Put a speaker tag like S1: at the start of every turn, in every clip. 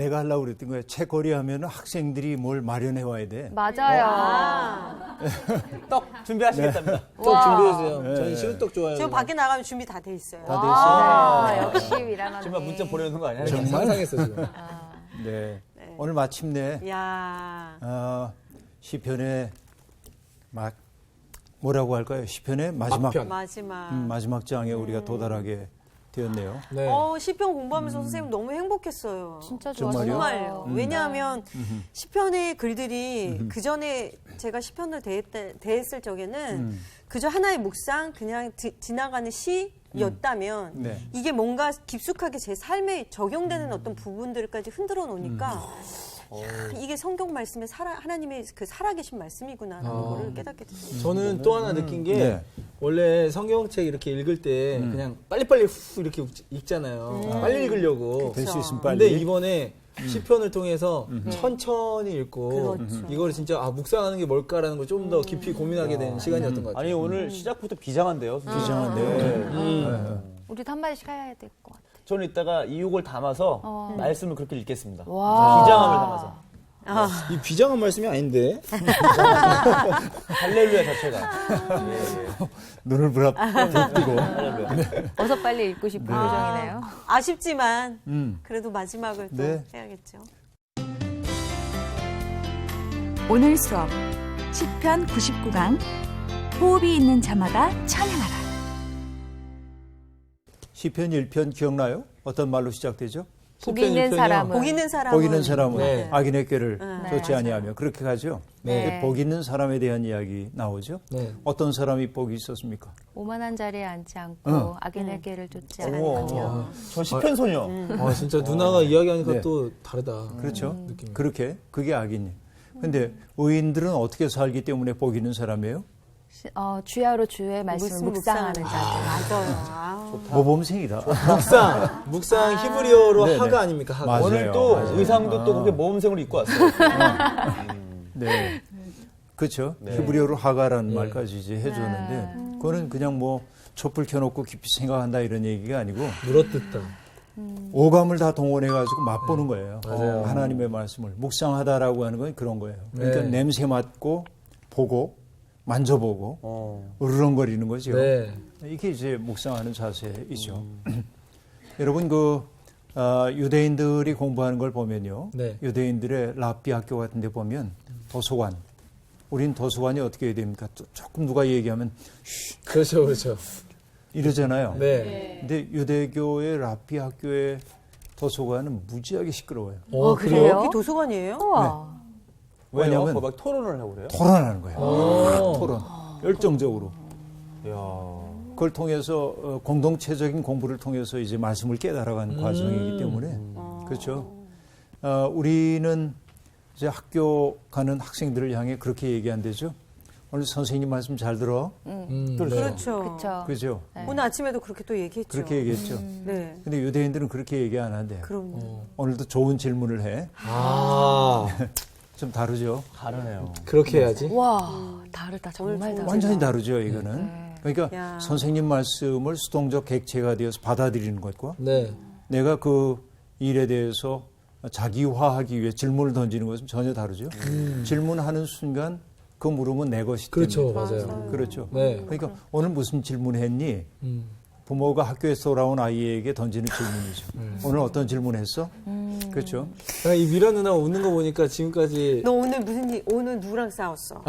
S1: 내가 하려고 그랬던 거야. 책거리 하면 학생들이 뭘 마련해 와야 돼.
S2: 맞아요.
S3: 떡 준비하시겠답니다.
S4: 떡 준비해주세요.
S1: 네.
S4: 저는 식은떡 좋아해요.
S5: 지금 밖에 나가면 준비 다 돼 있어요.
S1: 다 돼 있어요.
S2: 역시 위라만.
S3: 정말 문자 보내는 거 아니야?
S4: 정말 상상했어 지금.
S1: 네. 오늘 마침내
S5: 야
S1: 시편의 뭐라고 할까요? 시편의 마지막
S4: 막편.
S5: 마지막.
S1: 마지막 장에 우리가 도달하게 되었네요.
S4: 네.
S5: 시편 공부하면서 선생님 너무 행복했어요.
S2: 진짜
S1: 정말요?
S2: 좋았어요.
S5: 정말요. 왜냐하면 시편의 글들이 그 전에 제가 시편을 대했을 적에는 그저 하나의 묵상, 그냥 지나가는 시였다면
S1: 네.
S5: 이게 뭔가 깊숙하게 제 삶에 적용되는 어떤 부분들까지 흔들어 놓으니까 야, 이게 성경 말씀에 하나님의 그 살아계신 말씀이구나라는 거를 깨닫게 됐어요.
S4: 저는 또 하나 느낀 게
S1: 네.
S4: 원래 성경책 이렇게 읽을 때 그냥 빨리빨리 후 이렇게 읽잖아요. 빨리 읽으려고.
S1: 될 수 있으면 빨리.
S4: 근데 이번에 시편을 통해서 천천히 읽고
S5: 그렇죠.
S4: 이거를 진짜 묵상하는 게 뭘까라는 걸 좀 더 깊이 고민하게 된 시간이었던 것 같아요.
S3: 아니 오늘 시작부터 비장한데요.
S1: 비장한데.
S2: 우리도 한 마디씩 해야 될 것 같아.
S3: 저는 이따가 이욕을 담아서 말씀을 그렇게 읽겠습니다.
S2: 와.
S3: 비장함을 담아서.
S4: 이 비장한 말씀이 아닌데.
S3: 할렐루야 자체가.
S1: 눈을 부릅뜨고.
S2: 어서 빨리 읽고 싶은 표정이네요.
S5: 아쉽지만 그래도 마지막을 또
S1: 네.
S5: 해야겠죠.
S6: 오늘 수업 시편 99강 호흡이 있는 자마다 찬양하라.
S1: 시편 1편 기억나요? 어떤 말로 시작되죠?
S2: 복이 있는 사람은.
S5: 복 있는 사람은
S1: 복 있는 사람은
S4: 네.
S1: 악인의 꾀를
S2: 네,
S1: 쫓지 아니하며 그렇게 가죠.
S2: 네.
S1: 근데 복 있는 사람에 대한 이야기 나오죠.
S4: 네.
S1: 어떤 사람이 복이 있었습니까?
S2: 오만한 자리에 앉지 않고 악인의 길을 쫓지 않으며.
S3: 저 시편 소녀.
S4: 진짜 누나가 이야기하니까
S1: 네.
S4: 또 다르다.
S1: 그렇죠.
S4: 느낌이.
S1: 그렇게 그게 악인이에요. 근데 의인들은 어떻게 살기 때문에 복 있는 사람이에요?
S2: 주야로 주의 말씀을 묵상하는 자들.
S5: 맞아요.
S1: 모범생이다.
S4: 묵상 히브리어로
S1: 네네.
S4: 하가 아닙니까? 하가.
S1: 맞아요.
S3: 오늘 또
S1: 맞아요.
S3: 의상도 또 그렇게 모범생으로 입고 왔어요.
S1: 네. 그렇죠.
S3: 네.
S1: 히브리어로 하가라는 말까지 이제 해줬는데
S2: 네.
S1: 그거는 그냥 뭐 촛불 켜놓고 깊이 생각한다 이런 얘기가 아니고
S4: 물어뜯다.
S1: 오감을 다 동원해가지고 맛보는 거예요.
S4: 맞아요.
S1: 하나님의 말씀을 묵상하다라고 하는 건 그런 거예요. 그러니까
S4: 네.
S1: 냄새 맡고 보고 만져보고 으르렁거리는 거죠.
S4: 네.
S1: 이게 이제 묵상하는 자세이죠. 여러분 유대인들이 공부하는 걸 보면요.
S4: 네.
S1: 유대인들의 랍비 학교 같은 데 보면 도서관. 우린 도서관이 어떻게 해야 됩니까? 조금 누가 얘기하면
S4: 그렇죠, 그렇죠.
S1: 이러잖아요.
S4: 네.
S1: 근데 유대교의 랍비 학교의 도서관은 무지하게 시끄러워요.
S2: 그래요?
S5: 여기 도서관이에요?
S2: 우와.
S3: 왜요?
S1: 왜냐면
S3: 막 토론을 하고 그래요?
S1: 토론하는 거예요. 토론. 열정적으로.
S3: 이야.
S1: 그걸 통해서 공동체적인 공부를 통해서 이제 말씀을 깨달아가는 과정이기 때문에 그렇죠. 우리는 이제 학교 가는 학생들을 향해 그렇게 얘기한대죠. 오늘 선생님 말씀 잘 들어.
S5: 그렇죠.
S2: 그렇죠.
S1: 그죠?
S5: 오늘 아침에도 그렇게 또 얘기했죠.
S1: 그렇게 얘기했죠.
S5: 네.
S1: 근데 유대인들은 그렇게 얘기 안 한대요.
S5: 그럼요.
S1: 오늘도 좋은 질문을 해. 좀 다르죠.
S3: 다르네요.
S4: 그렇게 해야지.
S2: 와, 다르다. 정말 다르다.
S1: 완전히 다르죠, 이거는. 그러니까
S5: 야.
S1: 선생님 말씀을 수동적 객체가 되어서 받아들이는 것과
S4: 네.
S1: 내가 그 일에 대해서 자기화하기 위해 질문을 던지는 것은 전혀 다르죠. 질문하는 순간 그 물음은 내 것이
S4: 그렇죠,
S1: 됩니다.
S4: 맞아요.
S1: 그렇죠.
S4: 네.
S1: 그러니까 오늘 무슨 질문했니? 부모가 학교에서 돌아온 아이에게 던지는 질문이죠. 오늘 어떤 질문했어? 그렇죠.
S4: 이 미라 누나 웃는 거 보니까 지금까지
S5: 너 오늘 오늘 누구랑 싸웠어?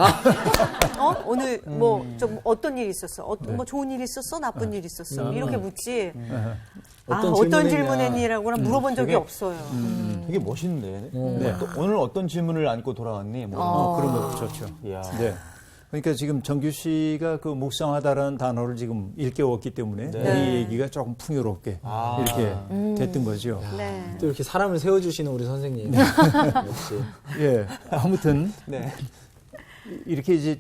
S5: 오늘 어떤 일 있었어? 뭐 좋은 일 있었어? 나쁜 일 있었어? 이렇게 묻지. 어떤 질문했니라고는 물어본 적이 없어요.
S3: 되게 멋있는데.
S1: 네.
S3: 오늘 어떤 질문을 안고 돌아왔니? 뭐
S1: 그런 것도 좋죠.
S3: 이야.
S1: 네. 그러니까 지금 정규 씨가 그 묵상하다라는 단어를 지금 일깨웠기 때문에 이 얘기가 조금 풍요롭게 이렇게 됐던 거죠.
S5: 네.
S4: 또 이렇게 사람을 세워주시는 우리 선생님. 역시.
S1: 예. 아무튼
S3: 네.
S1: 이렇게 이제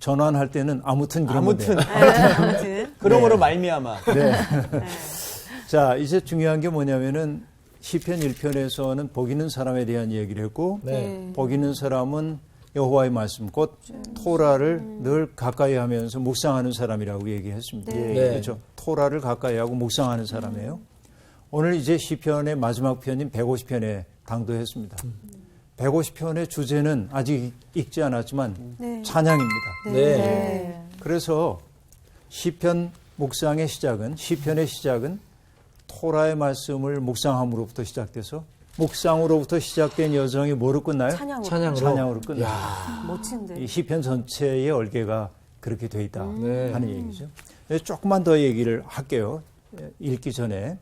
S1: 전환할 때는 아무튼 그러면 돼요.
S5: 아무튼.
S3: 그러므로 말미암아.
S1: 네. 자, 이제 중요한 게 뭐냐면은 시편 1편에서는 복 있는 사람에 대한 이야기를 했고
S4: 네.
S1: 복 있는 사람은 여호와의 말씀, 곧 토라를 늘 가까이 하면서 묵상하는 사람이라고 얘기했습니다.
S5: 네.
S1: 그렇죠. 토라를 가까이 하고 묵상하는 사람이에요. 오늘 이제 시편의 마지막 편인 150편에 강도했습니다. 150편의 주제는 아직 읽지 않았지만
S5: 네.
S1: 찬양입니다.
S4: 네.
S1: 그래서 시편 묵상의 시작은 시편의 시작은 토라의 말씀을 묵상함으로부터 시작돼서 묵상으로부터 시작된 여정이 뭐로 끝나요?
S5: 찬양으로.
S1: 찬양으로 끝나요.
S5: 멋진데.
S1: 이 시편 전체의 얼개가 그렇게 돼 있다
S4: 네.
S1: 하는 얘기죠. 조금만 더 얘기를 할게요. 읽기 전에.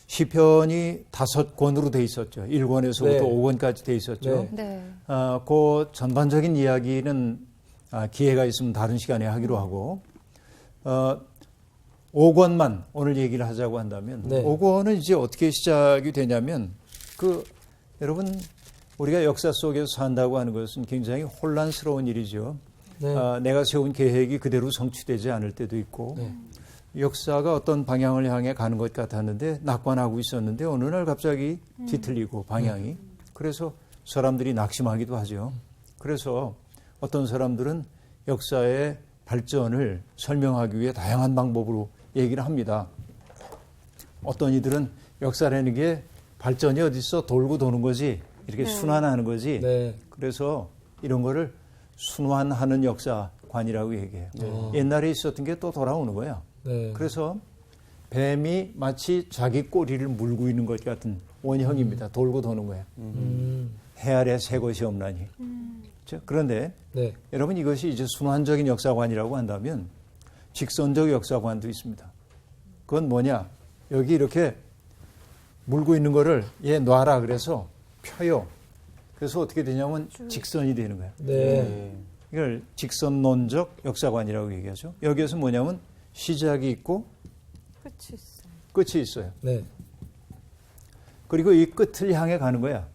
S1: 시편이 5권으로 돼 있었죠. 1권에서부터
S4: 네.
S1: 5권까지 돼 있었죠.
S4: 네.
S2: 네.
S1: 그 전반적인 이야기는 기회가 있으면 다른 시간에 하기로 하고 5권만 오늘 얘기를 하자고 한다면
S4: 네.
S1: 5권은 이제 어떻게 시작이 되냐면 여러분 우리가 역사 속에서 산다고 하는 것은 굉장히 혼란스러운 일이죠.
S4: 네.
S1: 내가 세운 계획이 그대로 성취되지 않을 때도 있고
S4: 네.
S1: 역사가 어떤 방향을 향해 가는 것 같았는데 낙관하고 있었는데 어느 날 갑자기 뒤틀리고 방향이 그래서 사람들이 낙심하기도 하죠. 그래서 어떤 사람들은 역사의 발전을 설명하기 위해 다양한 방법으로 얘기를 합니다. 어떤 이들은 역사라는 게 발전이 어디 있어 돌고 도는 거지 이렇게 순환하는 거지.
S4: 네.
S1: 그래서 이런 거를 순환하는 역사관이라고 얘기해요. 옛날에 있었던 게 또 돌아오는 거야.
S4: 네.
S1: 그래서 뱀이 마치 자기 꼬리를 물고 있는 것 같은 원형입니다. 돌고 도는 거야. 해 아래 새 것이 없나니. 그렇죠? 그런데
S4: 네.
S1: 여러분 이것이 이제 순환적인 역사관이라고 한다면 직선적 역사관도 있습니다. 그건 뭐냐? 여기 이렇게 물고 있는 거를 얘 놔라 그래서 펴요. 그래서 어떻게 되냐면 직선이 되는 거야.
S4: 네.
S1: 이걸 직선론적 역사관이라고 얘기하죠. 여기에서 뭐냐면 시작이 있고
S5: 끝이 있어.
S1: 끝이 있어요.
S4: 네.
S1: 그리고 이 끝을 향해 가는 거야.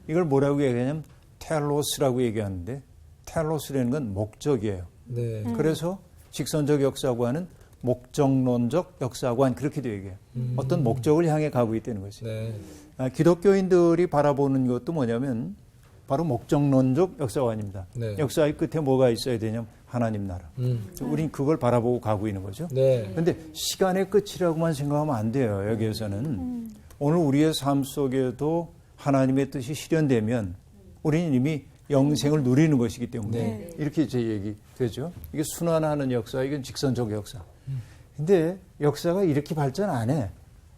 S1: 이걸 뭐라고 얘기하냐면 텔로스라고 얘기하는데 텔로스라는 건 목적이에요.
S4: 네.
S1: 그래서 직선적 역사관은 목적론적 역사관 그렇게도 얘기해요. 어떤 목적을 향해 가고 있다는 거지.
S4: 네.
S1: 기독교인들이 바라보는 것도 뭐냐면 바로 목적론적 역사관입니다.
S4: 네.
S1: 역사의 끝에 뭐가 있어야 되냐면 하나님 나라. 우린 그걸 바라보고 가고 있는 거죠.
S4: 네.
S1: 그런데 시간의 끝이라고만 생각하면 안 돼요. 여기에서는. 오늘 우리의 삶 속에도 하나님의 뜻이 실현되면 우리는 이미 영생을 누리는 것이기 때문에
S4: 네.
S1: 이렇게 제 얘기 되죠. 이게 순환하는 역사, 이건 직선적 역사. 근데 역사가 이렇게 발전 안 해.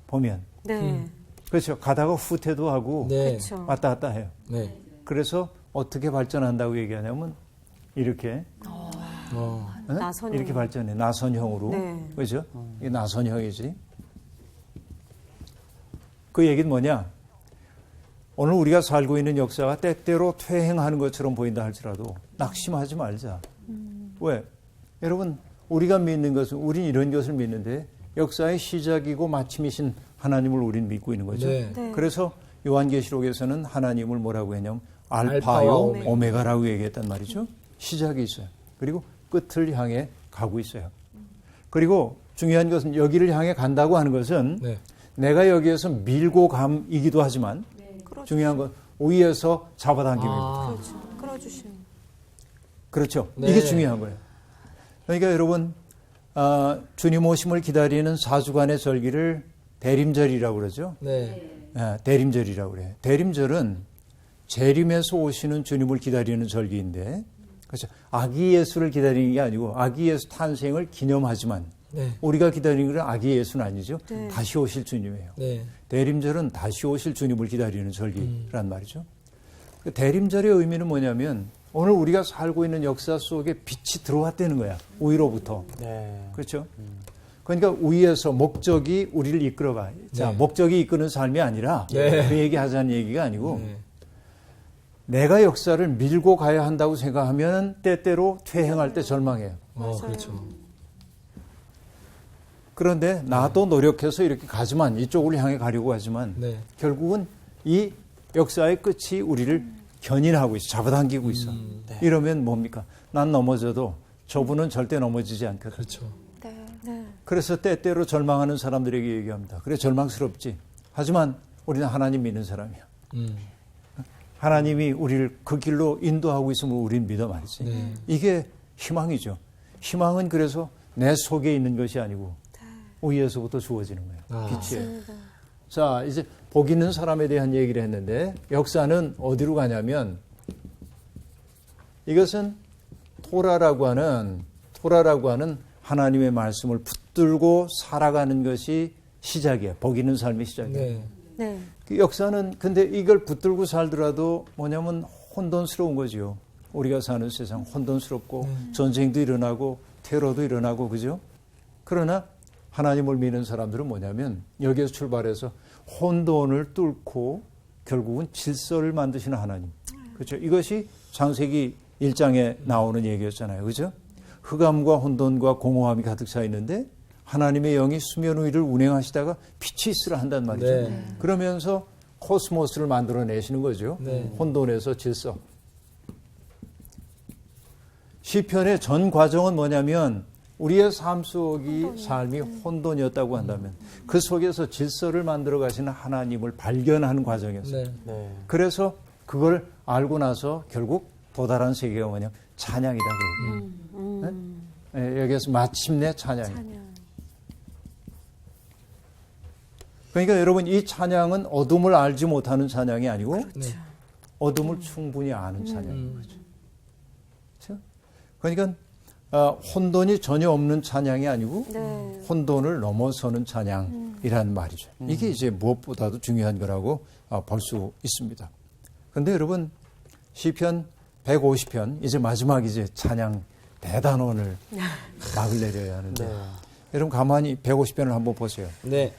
S1: 보면.
S5: 네.
S1: 그렇죠. 가다가 후퇴도 하고
S4: 네.
S5: 그렇죠.
S1: 왔다 갔다 해요.
S4: 네.
S1: 그래서 어떻게 발전한다고 얘기하냐면 이렇게 응?
S5: 나선형.
S1: 이렇게 발전해. 나선형으로.
S5: 네.
S1: 그렇죠? 이게 나선형이지. 그 얘기는 뭐냐? 오늘 우리가 살고 있는 역사가 때때로 퇴행하는 것처럼 보인다 할지라도 낙심하지 말자. 왜? 여러분, 우리가 믿는 것은 우린 이런 것을 믿는데 역사의 시작이고 마침이신 하나님을 우린 믿고 있는 거죠.
S4: 네.
S5: 네.
S1: 그래서 요한계시록에서는 하나님을 뭐라고 했냐면
S4: 알파와
S1: 알파요
S4: 오메가.
S1: 오메가라고 얘기했단 말이죠. 시작이 있어요. 그리고 끝을 향해 가고 있어요. 그리고 중요한 것은 여기를 향해 간다고 하는 것은
S4: 네.
S1: 내가 여기에서 밀고 감이기도 하지만 중요한 건 위에서 잡아당깁니다.
S4: 아.
S5: 그렇죠. 끌어주시는.
S1: 그렇죠.
S4: 네.
S1: 이게 중요한 거예요. 그러니까 여러분 주님 오심을 기다리는 4주간의 절기를 대림절이라고 그러죠.
S4: 네.
S1: 대림절이라고 그래요. 대림절은 재림에서 오시는 주님을 기다리는 절기인데 그렇죠. 아기 예수를 기다리는 게 아니고 아기 예수 탄생을 기념하지만
S4: 네.
S1: 우리가 기다리는 건 아기 예수는 아니죠.
S5: 네.
S1: 다시 오실 주님이에요.
S4: 네.
S1: 대림절은 다시 오실 주님을 기다리는 절기란 말이죠. 그 대림절의 의미는 뭐냐면 오늘 우리가 살고 있는 역사 속에 빛이 들어왔다는 거야. 위로부터.
S3: 네.
S1: 그렇죠? 그러니까 위에서 목적이 우리를 이끌어가. 자,
S4: 네.
S1: 목적이 이끄는 삶이 아니라
S4: 네.
S1: 그 얘기 하자는 얘기가 아니고
S4: 네.
S1: 내가 역사를 밀고 가야 한다고 생각하면 때때로 퇴행할 때 절망해요.
S4: 그렇죠.
S1: 그런데 나도 노력해서 이렇게 가지만 이쪽을 향해 가려고 하지만
S4: 네.
S1: 결국은 이 역사의 끝이 우리를 견인하고 있어. 잡아당기고 있어.
S3: 네.
S1: 이러면 뭡니까? 난 넘어져도 저분은 절대 넘어지지 않거든.
S4: 그렇죠.
S5: 네. 네.
S1: 그래서 때때로 절망하는 사람들에게 얘기합니다. 그래 절망스럽지. 하지만 우리는 하나님 믿는 사람이야. 하나님이 우리를 그 길로 인도하고 있음을 우리는 믿어 말이지.
S4: 네.
S1: 이게 희망이죠. 희망은 그래서 내 속에 있는 것이 아니고 위에서부터 주어지는 거예요.
S4: 아.
S1: 빛이에요. 자, 이제 복 있는 사람에 대한 얘기를 했는데 역사는 어디로 가냐면 이것은 토라라고 하는 하나님의 말씀을 붙들고 살아가는 것이 시작이에요. 복 있는 삶의 시작이에요.
S4: 네.
S5: 네.
S1: 그 역사는 근데 이걸 붙들고 살더라도 뭐냐면 혼돈스러운 거죠. 우리가 사는 세상 혼돈스럽고 전쟁도 일어나고 테러도 일어나고 그죠? 그러나 하나님을 믿는 사람들은 뭐냐면 여기에서 출발해서 혼돈을 뚫고 결국은 질서를 만드시는 하나님. 그렇죠? 이것이 창세기 1장에 나오는 얘기였잖아요. 그죠? 흑암과 혼돈과 공허함이 가득 차 있는데 하나님의 영이 수면 위를 운행하시다가 빛이 있으라 한단 말이죠.
S4: 네.
S1: 그러면서 코스모스를 만들어내시는 거죠.
S4: 네.
S1: 혼돈에서 질서. 시편의 전 과정은 뭐냐면 우리의 삶 속이 삶이 혼돈이었다고 한다면 그 속에서 질서를 만들어 가시는 하나님을 발견하는 과정이었어요.
S4: 네.
S3: 네.
S1: 그래서 그걸 알고 나서 결국 도달한 세계가 뭐냐면 찬양이다. 그 얘기예요. 네? 여기에서 마침내 찬양이에요. 그러니까 여러분 이 찬양은 어둠을 알지 못하는 찬양이 아니고
S4: 그렇죠.
S1: 어둠을 충분히 아는 찬양인 거죠. 그렇죠? 그러니까 혼돈이 전혀 없는 찬양이 아니고
S5: 네.
S1: 혼돈을 넘어서는 찬양이라는 말이죠. 이게 이제 무엇보다도 중요한 거라고 볼 수 있습니다. 그런데 여러분 시편 150편 이제 마지막 이제 찬양 대단원을 막을 내려야 하는데 여러분 가만히 150편을 한번 보세요.
S4: 네.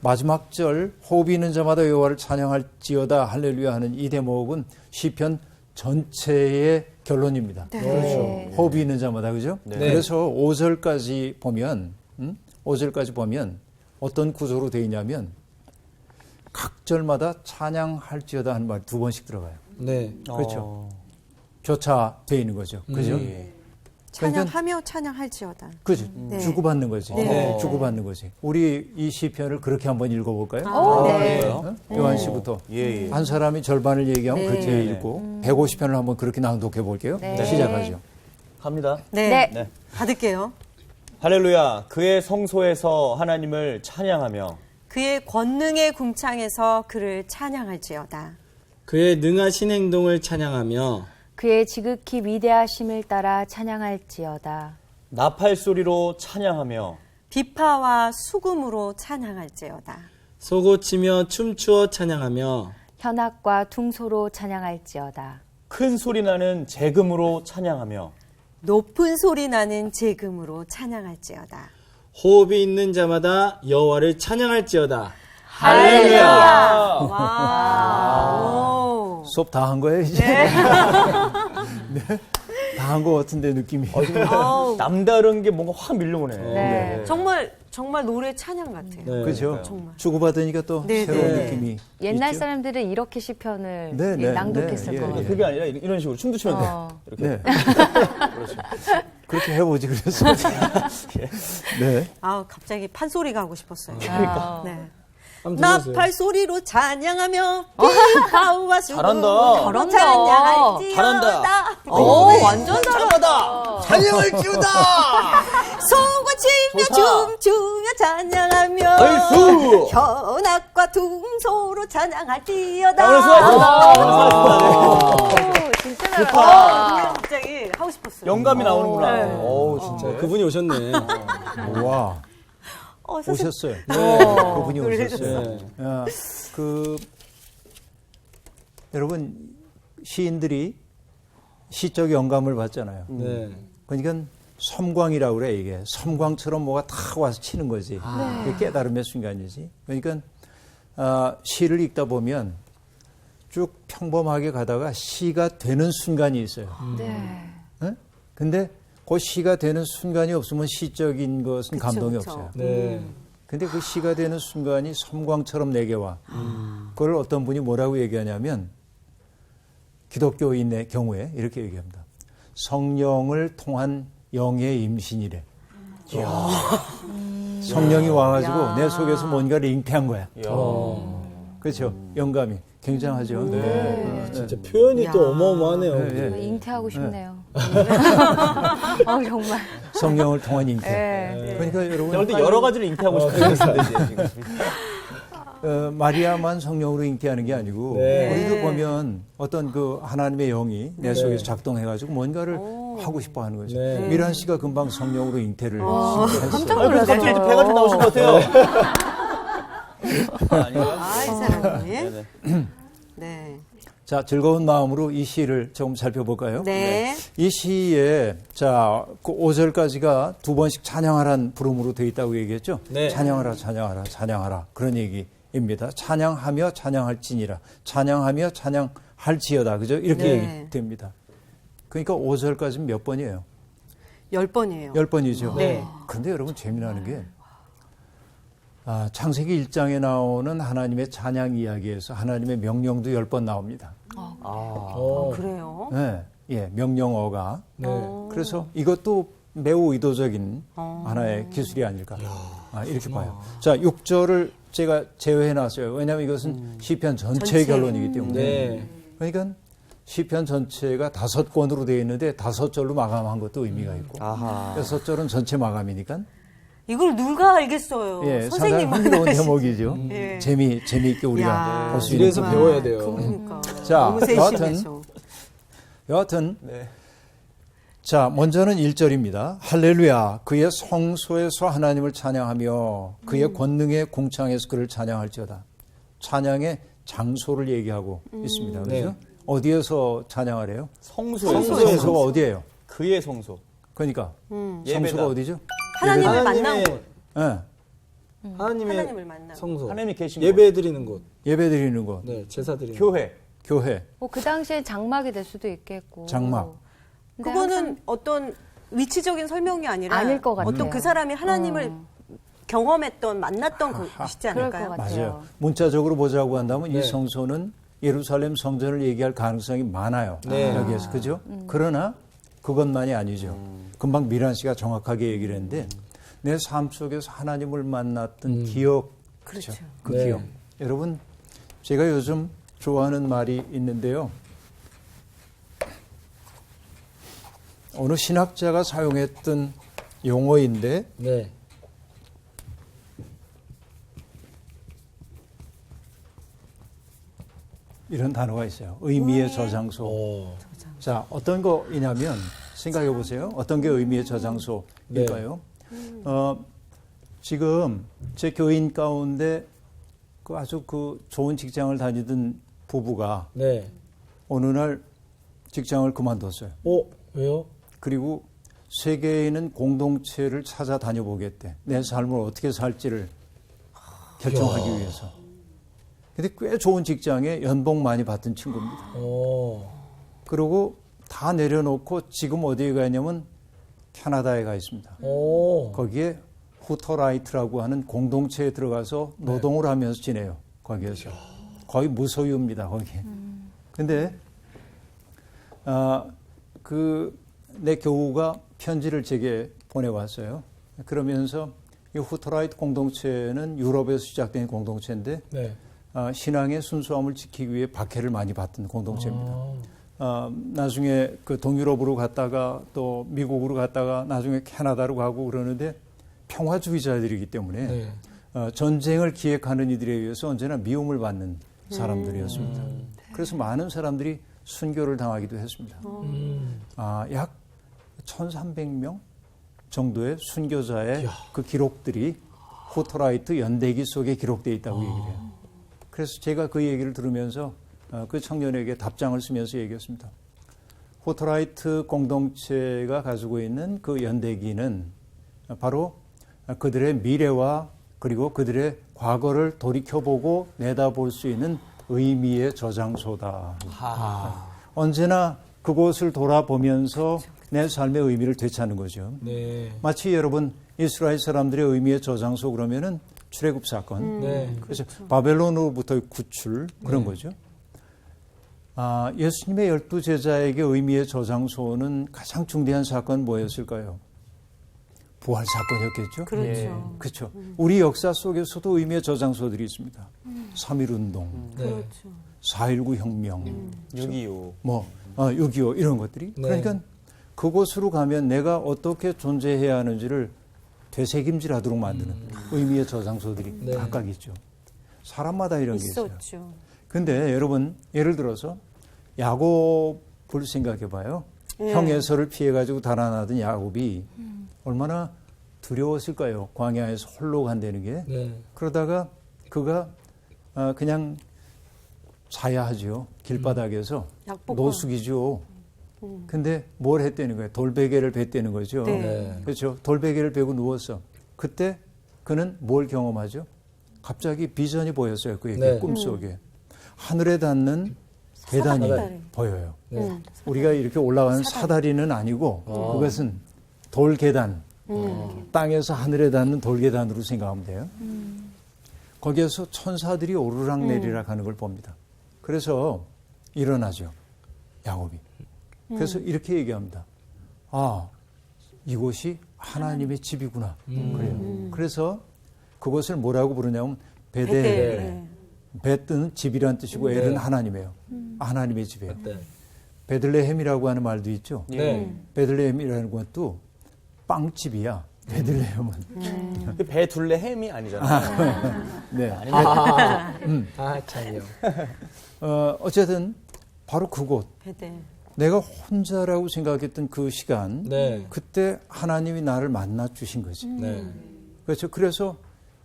S1: 마지막 절 호흡이 있는 자마다 여호와를 찬양할지어다 할렐루야 하는 이 대목은 시편 전체의 결론입니다.
S5: 네.
S1: 그렇죠. 호흡이 있는 자마다 그죠?
S3: 네.
S1: 그래서 5절까지 보면 5절까지 보면 어떤 구조로 되어 있냐면 각 절마다 찬양할지어다 하는 말 두 번씩 들어가요.
S4: 네.
S1: 그렇죠. 교차되어 있는 거죠. 그죠?
S5: 찬양하며 찬양할지어다.
S1: 그죠.
S5: 네.
S1: 주고받는 거지.
S5: 네.
S1: 주고받는 거지. 우리 이 시편을 그렇게 한번 읽어볼까요?
S2: 네.
S1: 요한 씨부터.
S3: 예.
S1: 한 사람이 절반을 얘기하면
S5: 네.
S1: 그렇게 읽고 150편을 한번 그렇게 낭독해 볼게요.
S2: 네.
S1: 시작하죠.
S3: 갑니다.
S5: 네.
S2: 네.
S3: 네.
S5: 받을게요.
S3: 할렐루야. 그의 성소에서 하나님을 찬양하며
S5: 그의 권능의 궁창에서 그를 찬양할지어다.
S4: 그의 능하신 행동을 찬양하며
S2: 그의 지극히 위대하심을 따라 찬양할지어다.
S3: 나팔 소리로 찬양하며
S5: 비파와 수금으로 찬양할지어다.
S4: 소고치며 춤추어 찬양하며
S2: 현악과 둥소로 찬양할지어다.
S3: 큰 소리 나는 재금으로 찬양하며
S5: 높은 소리 나는 재금으로 찬양할지어다.
S4: 호흡이 있는 자마다 여호와를 찬양할지어다.
S3: 할렐루야.
S5: 와. 오.
S1: 수업 다 한 거예요, 이제? 네. 다 한 거 같은데, 느낌이.
S5: 아우.
S3: 남다른 게 뭔가 확 밀려오네.
S2: 네.
S5: 정말 노래 찬양 같아요.
S4: 네.
S1: 그죠?
S5: 정말.
S1: 주고받으니까 또
S5: 네,
S1: 새로운
S4: 네.
S1: 느낌이.
S2: 옛날
S1: 있죠?
S2: 사람들은 이렇게 시편을
S1: 네, 네,
S2: 낭독했을
S1: 네,
S2: 것
S1: 예,
S2: 같아요.
S3: 그게 아니라 이런 식으로 춤도 추면 돼. 이렇게.
S1: 네. 그렇게 해보지, 그래서. 네.
S5: 아, 갑자기 판소리가 하고 싶었어요.
S2: 그러니까.
S5: 네.
S4: 한번 들어보세요.
S5: 나팔 소리로 찬양하며 비파와 수금으로
S3: 잘한다.
S5: 찬양할지어다.
S3: 잘한다.
S2: 오, 완전 잘한다.
S3: 찬양할지어다.
S5: 소고치며 춤추며 찬양하며
S3: 얼쑤.
S5: 현악과 둥소로 찬양할지어다.
S3: 오늘 수고하셨습니다.
S2: 오, 진짜
S5: 그냥
S2: 잘한다.
S5: 갑자기 하고 싶었어요.
S3: 영감이 나오는구나.
S5: 네.
S3: 오, 진짜.
S4: 그분이 오셨네.
S1: 와.
S5: 선생님.
S1: 오셨어요. 그분이
S5: 노래를
S1: 오셨어요.
S4: 네.
S1: 야, 여러분, 시인들이 시적 영감을 받잖아요.
S4: 네.
S1: 그러니까 섬광이라고 그래, 이게. 섬광처럼 뭐가 탁 와서 치는 거지. 그게 깨달음의 순간이지. 그러니까, 시를 읽다 보면 쭉 평범하게 가다가 시가 되는 순간이 있어요.
S2: 네.
S1: 어? 근데 그 시가 되는 순간이 없으면 시적인 것은 감동이
S5: 그쵸.
S1: 없어요.
S4: 네.
S1: 근데 그 시가 되는 순간이 섬광처럼 내게 와. 그걸 어떤 분이 뭐라고 얘기하냐면 기독교인의 경우에 이렇게 얘기합니다. 성령을 통한 영의 임신이래. 성령이 와가지고 내 속에서 뭔가를 잉태한 거야. 그렇죠. 영감이 굉장하죠. 네.
S4: 진짜 표현이 또 어마어마하네요.
S1: 네, 네.
S2: 잉태하고 싶네요. 정말.
S1: 성령을 통한 잉태.
S2: 네.
S1: 그러니까 여러분
S3: 근데 여러 가지를 잉태하고 싶은 데 지금.
S1: 마리아만 성령으로 잉태하는 게 아니고
S4: 네.
S1: 우리도 보면 어떤 그 하나님의 영이 내 속에서 작동해가지고 뭔가를 하고 싶어하는 거죠.
S4: 네.
S1: 미란 씨가 금방 성령으로 잉태를
S5: 깜짝
S1: 했어요.
S5: 놀랐어요.
S3: 갑자기 배가 좀 나오신 것 같아요. 아닌가요?
S5: 이 사람이.
S3: 네네.
S5: 네.
S1: 자, 즐거운 마음으로 이 시를 조금 살펴볼까요?
S5: 네.
S1: 이 시에 자, 그 5절까지가 두 번씩 찬양하라는 부름으로 되어 있다고 얘기했죠.
S4: 네.
S1: 찬양하라, 찬양하라, 찬양하라 그런 얘기입니다. 찬양하며 찬양할지니라, 찬양하며 찬양할지어다, 그죠? 이렇게
S5: 네.
S1: 얘기됩니다. 그러니까 5절까지는 몇 번이에요?
S5: 10번이에요.
S1: 10번이죠.
S5: 네.
S1: 그런데 여러분 재미나는 게 창세기 1장에 나오는 하나님의 찬양 이야기에서 하나님의 명령도 10번 나옵니다.
S5: 그래요?
S1: 네, 예, 명령어가.
S4: 네.
S1: 그래서 이것도 매우 의도적인 하나의 기술이 아닐까. 이렇게 봐요. 자, 6절을 제가 제외해놨어요. 왜냐하면 이것은 시편 전체의 결론이기 때문에.
S4: 네.
S1: 그러니까 시편 전체가 5권으로 되어 있는데 5절로 마감한 것도 의미가 있고,
S3: 아하.
S1: 6절은 전체 마감이니까.
S5: 이걸 누가 알겠어요?
S1: 예, 상당히
S5: 선생님만
S1: 흥미로운
S5: 알지.
S1: 대목이죠.
S5: 예.
S1: 재미있게 우리가
S5: 야,
S1: 볼 수 있는
S4: 길에서
S1: 부분.
S4: 배워야 돼요.
S5: 그러니까.
S1: 자,
S5: 너무 세심해서.
S1: 여하튼
S3: 네.
S1: 자, 먼저는 1절입니다. 할렐루야, 그의 성소에서 하나님을 찬양하며 그의 권능의 궁창에서 그를 찬양할지어다. 찬양의 장소를 얘기하고 있습니다. 그렇죠?
S4: 네.
S1: 어디에서 찬양하래요?
S3: 성소에서.
S1: 성소가 어디예요?
S3: 그의 성소.
S1: 그러니까
S3: 예배다.
S1: 성소가 어디죠?
S5: 하나님을 만난 곳.
S1: 예,
S4: 하나님의
S5: 하나님을 만난
S4: 성소.
S3: 하나님이 계신
S4: 예배 드리는 곳.
S1: 예배 드리는 곳,
S4: 네, 제사 드리는 곳.
S3: 교회.
S1: 교회,
S2: 뭐 그 당시에 장막이 될 수도 있겠고.
S1: 장막.
S2: 근데
S5: 그거는
S2: 항상
S5: 어떤 위치적인 설명이 아니라
S2: 아닐 것 같아요.
S5: 어떤 그 사람이 하나님을 경험했던 만났던 곳이지
S2: 그럴 것
S5: 않을까요?
S2: 같아요.
S1: 맞아요. 문자적으로 보자고 한다면
S4: 네.
S1: 이 성소는 예루살렘 성전을 얘기할 가능성이 많아요.
S4: 네.
S1: 여기에서 그죠? 그러나 그것만이 아니죠. 금방 미란 씨가 정확하게 얘기를 했는데 내 삶 속에서 하나님을 만났던 기억, 그렇죠? 그
S4: 네.
S1: 기억. 여러분, 제가 요즘 좋아하는 말이 있는데요. 어느 신학자가 사용했던 용어인데
S4: 네.
S1: 이런 단어가 있어요. 의미의 저장소.
S4: 오.
S1: 자, 어떤 거이냐면 생각해 보세요. 어떤 게 의미의 저장소일까요? 지금 제 교인 가운데 그 아주 그 좋은 직장을 다니던 부부가
S4: 네.
S1: 어느 날 직장을 그만뒀어요.
S4: 왜요?
S1: 그리고 세계에 있는 공동체를 찾아 다녀보겠대. 내 삶을 어떻게 살지를 결정하기 위해서. 근데 꽤 좋은 직장에 연봉 많이 받던 친구입니다.
S4: 오.
S1: 그리고 다 내려놓고 지금 어디에 가 있냐면 캐나다에 가 있습니다.
S4: 오.
S1: 거기에 후터라이트라고 하는 공동체에 들어가서 노동을 하면서 지내요. 거기에서. 거의 무소유입니다. 거기에. 근데 내 교우가 편지를 제게 보내왔어요. 그러면서 이 후터라이트 공동체는 유럽에서 시작된 공동체인데
S4: 네.
S1: 신앙의 순수함을 지키기 위해 박해를 많이 받던 공동체입니다. 나중에 그 동유럽으로 갔다가 또 미국으로 갔다가 나중에 캐나다로 가고 그러는데 평화주의자들이기 때문에
S4: 네.
S1: 전쟁을 기획하는 이들에 의해서 언제나 미움을 받는 사람들이었습니다. 그래서 많은 사람들이 순교를 당하기도 했습니다. 약 1,300명 정도의 순교자의 그 기록들이 후터라이트 연대기 속에 기록되어 있다고 얘기를 해요. 그래서 제가 그 얘기를 들으면서 그 청년에게 답장을 쓰면서 얘기했습니다. 후터라이트 공동체가 가지고 있는 그 연대기는 바로 그들의 미래와 그리고 그들의 과거를 돌이켜보고 내다볼 수 있는 의미의 저장소다. 언제나 그곳을 돌아보면서 내 삶의 의미를 되찾는 거죠.
S4: 네.
S1: 마치 여러분 이스라엘 사람들의 의미의 저장소 그러면은 출애굽 사건,
S4: 네.
S1: 그래서 바벨론으로부터의 구출 그런 거죠. 예수님의 12제자에게 의미의 저장소는 가장 중대한 사건 뭐였을까요? 부활 사건이었겠죠.
S5: 그렇죠.
S1: 그렇죠. 우리 역사 속에서도 의미의 저장소들이 있습니다. 3.1운동,
S4: 네.
S5: 그렇죠.
S1: 4.19 혁명,
S3: 6.25.
S1: 6.25 이런 것들이.
S4: 네.
S1: 그러니까 그곳으로 가면 내가 어떻게 존재해야 하는지를 되새김질하도록 만드는 의미의 저장소들이
S4: 네.
S1: 각각 있죠. 사람마다 이런 게 있어요.
S5: 있었죠.
S1: 근데 여러분 예를 들어서 야곱을 생각해 봐요.
S5: 예.
S1: 형 에서를 피해 가지고 달아나던 야곱이 얼마나 두려웠을까요? 광야에서 홀로 간다는 게.
S4: 네.
S1: 그러다가 그가 그냥 자야 하죠. 길바닥에서
S5: 약복과.
S1: 노숙이죠. 근데 뭘 했다는 거예요? 돌베개를 뱉다는 거죠.
S5: 네.
S4: 네.
S1: 그렇죠. 돌베개를 베고 누웠어. 그때 그는 뭘 경험하죠? 갑자기 비전이 보였어요. 그에게
S4: 네.
S1: 꿈속에. 하늘에 닿는 계단이
S5: 사다리.
S1: 보여요.
S4: 네.
S1: 우리가 이렇게 올라가는 사다리는 아니고 그것은 돌계단. 땅에서 하늘에 닿는 돌계단으로 생각하면 돼요. 거기에서 천사들이 오르락 내리락 하는 걸 봅니다. 그래서 일어나죠. 야곱이. 그래서 이렇게 얘기합니다. 아, 이곳이 하나님의 집이구나. 그래요. 그래서 그것을 뭐라고 부르냐면 베델.
S5: 베델.
S1: 베트는 집이란 뜻이고 엘은 하나님이에요. 하나님의 집이에요.
S4: 네.
S1: 베들레헴이라고 하는 말도 있죠.
S4: 네.
S1: 베들레헴이라는 것도 빵집이야. 베들레헴은.
S3: 배 둘레 햄이 아니잖아요.
S1: 네.
S4: 참요.
S1: 어쨌든 바로 그곳.
S5: 베델.
S1: 내가 혼자라고 생각했던 그 시간.
S4: 네.
S1: 그때 하나님이 나를 만나 주신 거지.
S4: 네.
S1: 그렇죠. 그래서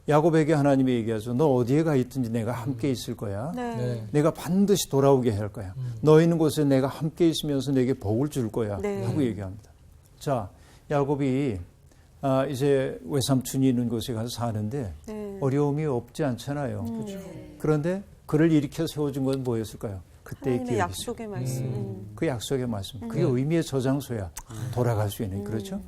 S1: 야곱에게 하나님이 얘기하죠. 너 어디에 가 있든지 내가 함께 있을 거야.
S5: 네.
S4: 네.
S1: 내가 반드시 돌아오게 할 거야. 너 있는 곳에 내가 함께 있으면서 내게 복을 줄 거야.
S5: 네.
S1: 하고 얘기합니다. 자, 야곱이 이제 외삼촌이 있는 곳에 가서 사는데
S5: 네.
S1: 어려움이 없지 않잖아요. 그런데 그를 일으켜 세워준 건 뭐였을까요? 그때의
S5: 하나님의
S1: 기억이
S5: 약속의 말씀.
S1: 그 약속의 말씀. 그게 의미의 저장소야. 돌아갈 수 있는. 그렇죠?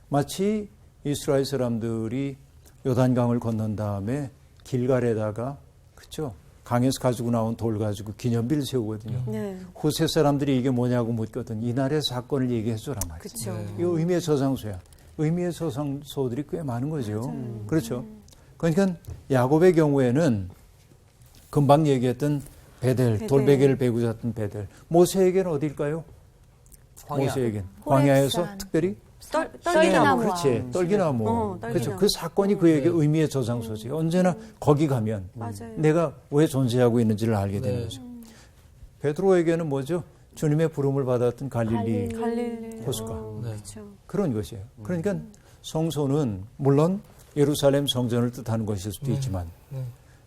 S1: 마치 이스라엘 사람들이 요단강을 건넌 다음에 길갈에다가 그렇죠? 강에서 가지고 나온 돌 가지고 기념비를 세우거든요.
S5: 네.
S1: 후세 사람들이 이게 뭐냐고 묻거든. 이날의 사건을 얘기해 주라 말이죠.
S5: 그렇죠.
S1: 이 의미의 저장소야. 의미의 저장소들이 꽤 많은 거죠. 그렇죠. 그러니까 야곱의 경우에는 금방 얘기했던 베델, 돌베개를 베고 잤던 베델. 모세에게는 어딜까요?
S3: 광야.
S1: 모세에게는 광야에서
S2: 호렙산.
S1: 특별히
S2: 떨기나무.
S1: 그렇지. 떨기나무.
S5: 떨기나무.
S1: 그렇죠. 그 사건이 그에게 의미의 저장소지. 언제나 거기 가면
S5: 맞아요.
S1: 내가 왜 존재하고 있는지를 알게 되는 거죠. 베드로에게는 뭐죠? 주님의 부름을 받았던 갈릴리
S5: 갈릴리.
S1: 호수가.
S4: 네.
S5: 그렇죠.
S1: 그런 것이에요. 그러니까 성소는 물론 예루살렘 성전을 뜻하는 것일 수도 있지만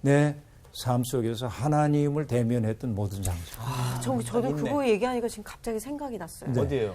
S1: 내 삶 속에서 하나님을 대면했던 모든 장소.
S5: 저도
S3: 있네.
S5: 그거 얘기하니까 지금 갑자기 생각이 났어요.
S3: 어디예요?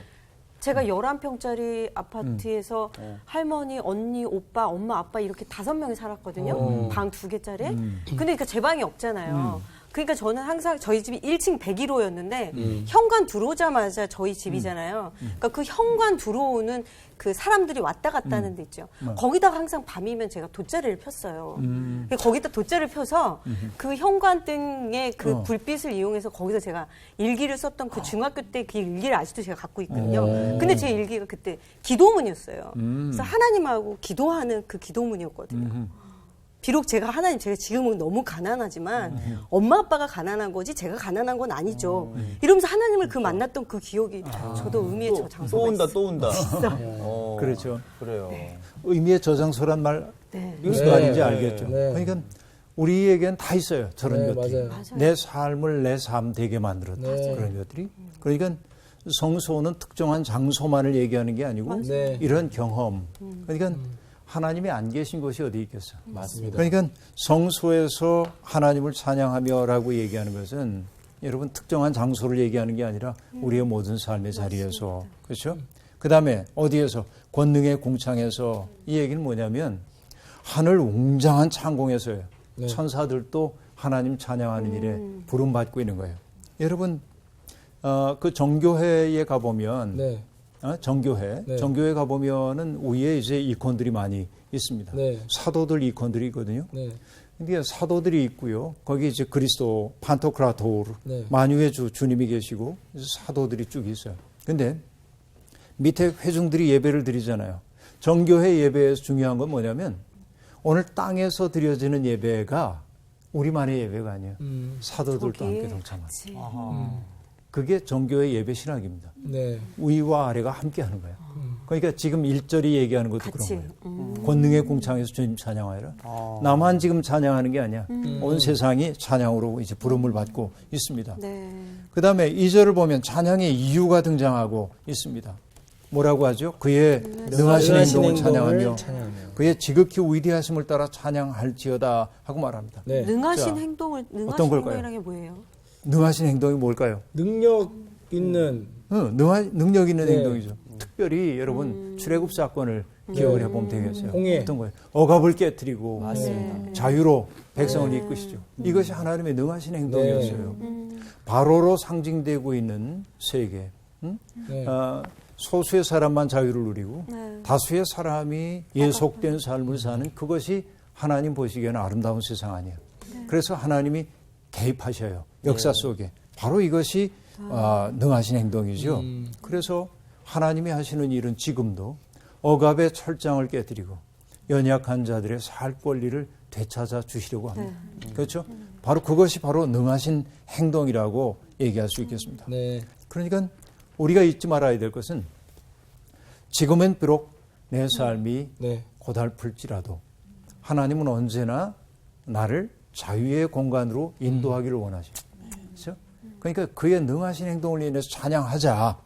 S5: 제가 11평짜리 아파트에서 할머니, 언니, 오빠, 엄마, 아빠 이렇게 5명이 살았거든요. 방 2개짜리. 근데 그러니까 제 방이 없잖아요. 그러니까 저는 항상 저희 집이 1층 101호였는데 현관 들어오자마자 저희 집이잖아요. 그러니까 그 현관 들어오는 그 사람들이 왔다 갔다 하는 데 있죠. 거기다가 항상 밤이면 제가 돗자리를 폈어요. 그러니까 거기다 돗자리를 펴서 그 현관등의 그 불빛을 이용해서 거기서 제가 일기를 썼던 그 중학교 때 그 일기를 아직도 제가 갖고 있거든요. 근데 제 일기가 그때 기도문이었어요. 그래서 하나님하고 기도하는 그 기도문이었거든요. 비록 제가 지금은 너무 가난하지만 엄마 아빠가 가난한 거지 제가 가난한 건 아니죠. 이러면서 하나님을 그 만났던 그 기억이 저도 의미의
S3: 또
S5: 저장소가
S3: 온다,
S5: 있어요.
S3: 또 온다.
S1: 그렇죠.
S3: 그래요.
S1: 의미의 저장소란 말
S5: 네.
S1: 무슨
S4: 네.
S1: 말인지 알겠죠.
S4: 네.
S1: 그러니까 우리에겐 다 있어요. 저런
S4: 네,
S1: 것들이.
S4: 맞아요.
S1: 내 삶을 내 삶 되게 만들었다.
S4: 네.
S1: 그런 것들이. 그러니까 성소는 특정한 장소만을 얘기하는 게 아니고
S4: 네.
S1: 이런 경험. 그러니까 하나님이 안 계신 곳이 어디 있겠어요.
S4: 맞습니다.
S1: 그러니까 성소에서 하나님을 찬양하며라고 얘기하는 것은 여러분 특정한 장소를 얘기하는 게 아니라 우리의 모든 삶의 자리에서. 그렇죠? 그다음에 어디에서? 권능의 궁창에서. 이 얘기는 뭐냐면 하늘 웅장한 창공에서요.
S4: 네.
S1: 천사들도 하나님 찬양하는 일에 부름받고 있는 거예요. 여러분 그 정교회에 가보면
S4: 네.
S1: 정교회
S4: 네.
S1: 정교회 가보면은 위에 이제 이콘들이 많이 있습니다.
S4: 네.
S1: 사도들 이콘들이 있거든요.
S4: 네.
S1: 근데 사도들이 있고요. 거기 이제 그리스도 판토크라토르
S4: 네.
S1: 만유의 주님이 계시고 사도들이 쭉 있어요. 근데 밑에 회중들이 예배를 드리잖아요. 정교회 예배에서 중요한 건 뭐냐면 오늘 땅에서 드려지는 예배가 우리만의 예배가 아니에요. 사도들도
S5: 저기
S1: 함께 동참하는.
S5: 그치.
S1: 그게 정교의 예배 신학입니다.
S4: 네.
S1: 위와 아래가 함께 하는 거예요. 그러니까 지금 1절이 얘기하는 것도
S5: 같이.
S1: 그런 거예요. 권능의 궁창에서 주님 찬양하여라. 나만 지금 찬양하는 게 아니야. 온 세상이 찬양으로 이제 부름을 받고 있습니다.
S5: 네.
S1: 그 다음에 2절을 보면 찬양의 이유가 등장하고 있습니다. 뭐라고 하죠? 그의 능하신 행동을 찬양하며 그의 지극히 위대하심을 따라 찬양할지어다 하고 말합니다.
S4: 네.
S5: 능하신
S1: 자,
S5: 행동을 능하신
S1: 어떤 걸까요?
S5: 행동이라는 게 뭐예요?
S1: 능하신 행동이 뭘까요?
S4: 능력 있는
S1: 능력 있는
S4: 네.
S1: 행동이죠. 특별히 여러분 출애굽 사건을 기억을 해보면 되겠어요.
S4: 홍해.
S1: 어떤 거예요? 억압을 깨뜨리고
S3: 맞습니다.
S1: 자유로 백성을 이끄시죠. 이것이 하나님의 능하신 행동이었어요. 바로로 상징되고 있는 세계.
S4: 네.
S1: 소수의 사람만 자유를 누리고
S5: 네.
S1: 다수의 사람이 예속된 삶을 사는 그것이 하나님 보시기에는 아름다운 세상 아니에요. 그래서 하나님이 개입하셔요. 역사 속에. 바로 이것이 능하신 행동이죠. 그래서 하나님이 하시는 일은 지금도 억압의 철장을 깨뜨리고 연약한 자들의 살 권리를 되찾아 주시려고 합니다. 그렇죠? 바로 그것이 바로 능하신 행동이라고 얘기할 수 있겠습니다.
S4: 네.
S1: 그러니까 우리가 잊지 말아야 될 것은 지금은 비록 내 삶이
S4: 네.
S1: 고달플지라도 하나님은 언제나 나를 자유의 공간으로 인도하기를 원하십니다. 그렇죠? 그러니까 그의 능하신 행동을 인해서 찬양하자.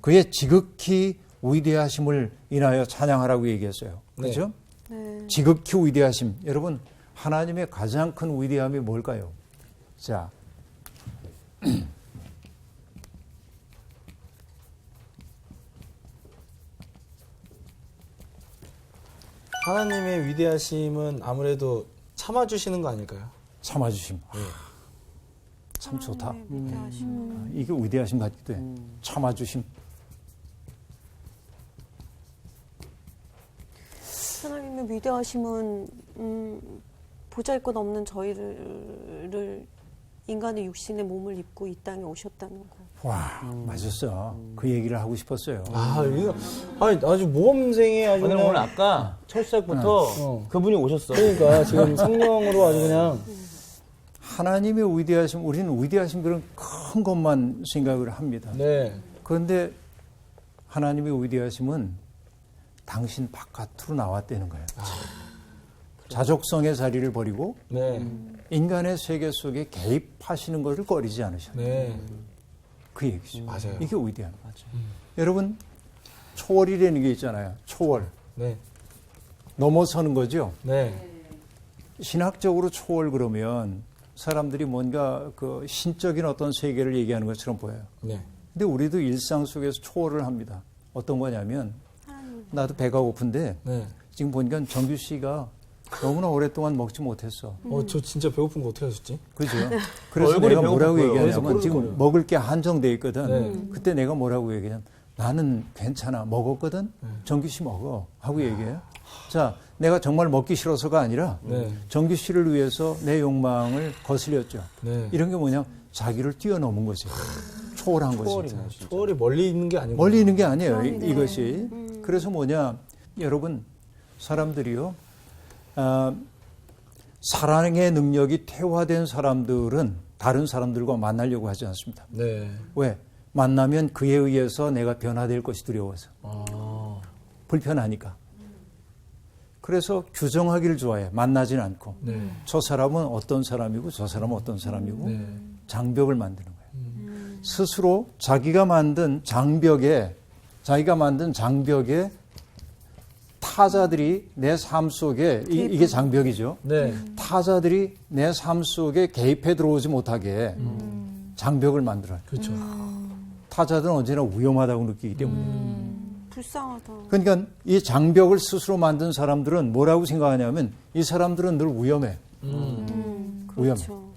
S1: 그의 지극히 위대하심을 인하여 찬양하라고 얘기했어요. 그렇죠?
S5: 네.
S1: 지극히 위대하심. 여러분, 하나님의 가장 큰 위대함이 뭘까요? 자,
S4: 하나님의 위대하심은 아무래도 참아주시는 거 아닐까요?
S1: 참아주심. 참 좋다.
S5: 하나님의 위대하심.
S1: 이게 위대하심 같기도 해. 참아주심.
S5: 하나님의 위대하심은 보잘것 없는 저희를 인간의 육신의 몸을 입고 이 땅에 오셨다는 거.
S1: 와, 맞았어. 그 얘기를 하고 싶었어요.
S4: 이거 아주 모범생이 아주
S3: 오늘
S4: 그냥
S3: 아까 첫 시작부터 그분이 오셨어.
S4: 그러니까 지금 성령으로 아주 그냥
S1: 하나님의 위대하심, 우리는 위대하심 그런 큰 것만 생각을 합니다.
S4: 네.
S1: 그런데 하나님의 위대하심은 당신 바깥으로 나왔다는 거예요. 자족성의 자리를 버리고
S4: 네.
S1: 인간의 세계 속에 개입하시는 것을 꺼리지 않으셨어요.
S4: 네.
S1: 그 얘기죠.
S4: 맞아요.
S1: 이게 위대합니다. 여러분, 초월이라는 게 있잖아요. 초월.
S4: 네.
S1: 넘어서는 거죠.
S4: 네.
S1: 신학적으로 초월 그러면 사람들이 뭔가 그 신적인 어떤 세계를 얘기하는 것처럼 보여요.
S4: 네.
S1: 근데 우리도 일상 속에서 초월을 합니다. 어떤 거냐면 나도 배가 고픈데
S4: 네.
S1: 지금 보니까 정규 씨가 너무나 오랫동안 먹지 못했어.
S4: 저 진짜 배고픈 거 어떻게 하셨지?
S1: 그죠? 그래서
S3: 얼굴이
S1: 내가 뭐라고
S3: 배고파요.
S1: 얘기하냐면
S4: 그래서
S1: 지금
S4: 꼬르륵거려요.
S1: 먹을 게 한정돼 있거든.
S4: 네.
S1: 그때 내가 뭐라고 얘기하냐면 나는 괜찮아. 먹었거든. 정규 씨 먹어. 하고 얘기해요. 자, 내가 정말 먹기 싫어서가 아니라
S4: 네.
S1: 정규 씨를 위해서 내 욕망을 거슬렸죠.
S4: 네.
S1: 이런 게 뭐냐? 자기를 뛰어넘은 거지. 초월한 거지.
S4: 초월이 멀리 있는 게 아니고
S1: 멀리 있는 게 아니에요. 이것이. 그래서 뭐냐? 여러분, 사람들이요. 사랑의 능력이 퇴화된 사람들은 다른 사람들과 만나려고 하지 않습니다.
S4: 네.
S1: 왜? 만나면 그에 의해서 내가 변화될 것이 두려워서. 불편하니까. 그래서 규정하기를 좋아해. 만나진 않고.
S4: 네.
S1: 저 사람은 어떤 사람이고 저 사람은 어떤 사람이고
S4: 네.
S1: 장벽을 만드는 거예요. 스스로 자기가 만든 장벽에 타자들이 내 삶 속에 이게 장벽이죠.
S4: 네.
S1: 타자들이 내 삶 속에 개입해 들어오지 못하게 장벽을 만들어요.
S4: 그렇죠.
S1: 타자들은 언제나 위험하다고 느끼기 때문에.
S5: 불쌍하다.
S1: 그러니까 이 장벽을 스스로 만든 사람들은 뭐라고 생각하냐면 이 사람들은 늘 위험해. 위험해.
S5: 그렇죠.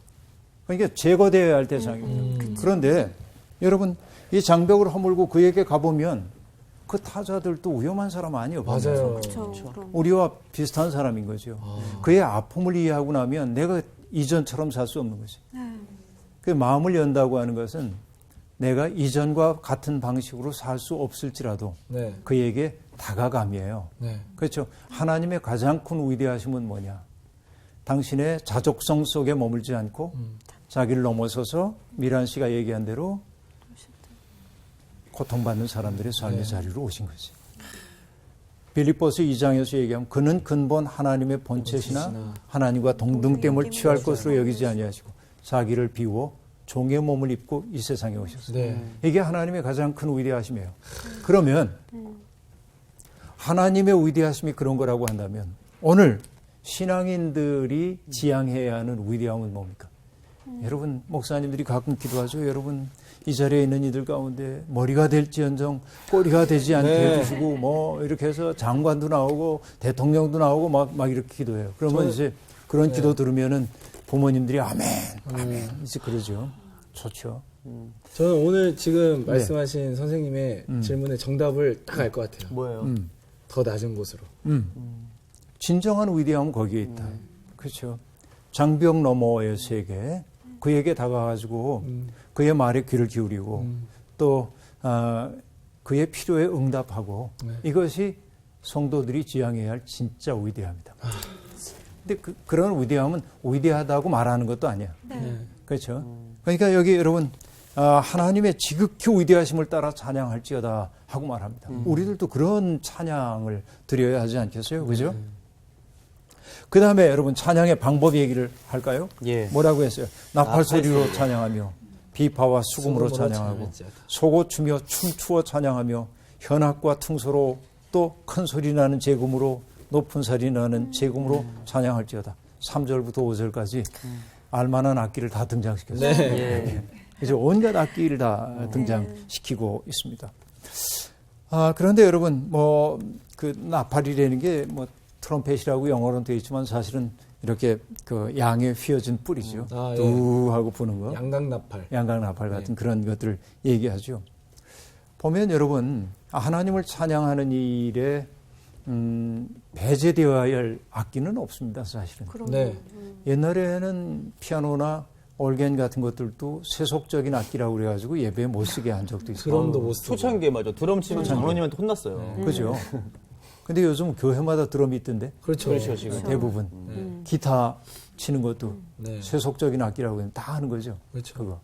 S1: 그러니까 제거되어야 할 대상입니다. 그런데 여러분 이 장벽을 허물고 그에게 가보면 그 타자들도 위험한 사람 아니에요.
S4: 맞아요.
S5: 그렇죠. 그럼.
S1: 우리와 비슷한 사람인 거죠. 그의 아픔을 이해하고 나면 내가 이전처럼 살 수 없는 거지. 그 마음을 연다고 하는 것은 내가 이전과 같은 방식으로 살 수 없을지라도
S4: 네.
S1: 그에게 다가감이에요.
S4: 네.
S1: 그렇죠. 하나님의 가장 큰 위대하심은 뭐냐? 당신의 자족성 속에 머물지 않고 자기를 넘어서서 미란 씨가 얘기한 대로 고통받는 사람들의 삶의 자리로 오신 거지. 빌립보서 2장에서 얘기하면 그는 근본 하나님의 본체시나 하나님과 동등됨을 취할 것으로 여기지 아니하시고 자기를 비워 종의 몸을 입고 이 세상에 오셨어요.
S4: 네.
S1: 이게 하나님의 가장 큰 위대하심이에요. 그러면 하나님의 위대하심이 그런 거라고 한다면 오늘 신앙인들이 지향해야 하는 위대함은 뭡니까? 여러분 목사님들이 가끔 기도하죠. 여러분 이 자리에 있는 이들 가운데 머리가 될지언정 꼬리가 되지 않게 해주시고 뭐 이렇게 해서 장관도 나오고 대통령도 나오고 막 이렇게 기도해요. 그러면 이제 그런 기도 들으면은 부모님들이 아멘 이제 그러죠. 좋죠.
S4: 저는 오늘 지금 말씀하신 선생님의 질문의 정답을 딱 알 것 같아요.
S3: 뭐예요?
S4: 더 낮은 곳으로.
S1: 진정한 위대함은 거기에 있다. 그렇죠. 장벽 너머의 세계, 그에게 다가가지고 그의 말에 귀를 기울이고 또 그의 필요에 응답하고 이것이 성도들이 지향해야 할 진짜 위대함이다. 근데 그런 위대함은 위대하다고 말하는 것도 아니야. 그렇죠. 그러니까 여기 여러분 하나님의 지극히 위대하심을 따라 찬양할지어다 하고 말합니다. 우리들도 그런 찬양을 드려야 하지 않겠어요? 그죠? 그 다음에 여러분 찬양의 방법 얘기를 할까요?
S3: 예.
S1: 뭐라고 했어요? 나팔 소리로 찬양하며 비파와 수금으로 찬양하고 소고 추며 춤추어 찬양하며 현악과 퉁소로 또 큰 소리 나는 제금으로 높은 소리 나는 제금으로 찬양할지어다. 3절부터 5절까지 알만한 악기를 다 등장시켰어요.
S3: 예.
S1: 이제 온갖 악기를 다 등장시키고 있습니다. 그런데 여러분 뭐 그 나팔이라는 게 뭐 트럼펫이라고 영어로는 되어 있지만 사실은 이렇게 그 양에 휘어진 뿔이죠. 두 하고 부는 거. 양각나팔 같은 그런 것들을 얘기하죠. 보면 여러분 하나님을 찬양하는 일에 배제되어야 할 악기는 없습니다. 사실은.
S4: 네.
S1: 옛날에는 피아노나 올겐 같은 것들도 세속적인 악기라고 그래가지고 예배에 못 쓰게 한 적도 있어요.
S4: 드럼도 못 쓰고.
S3: 초창기에 맞아. 드럼 치면 장로님한테 혼났어요.
S1: 그죠? 근데 요즘 교회마다 드럼이 있던데.
S4: 그렇죠.
S3: 지금.
S1: 대부분. 기타 치는 것도
S4: 네.
S1: 세속적인 악기라고 하면 다 하는 거죠.
S4: 그렇죠.
S1: 그거.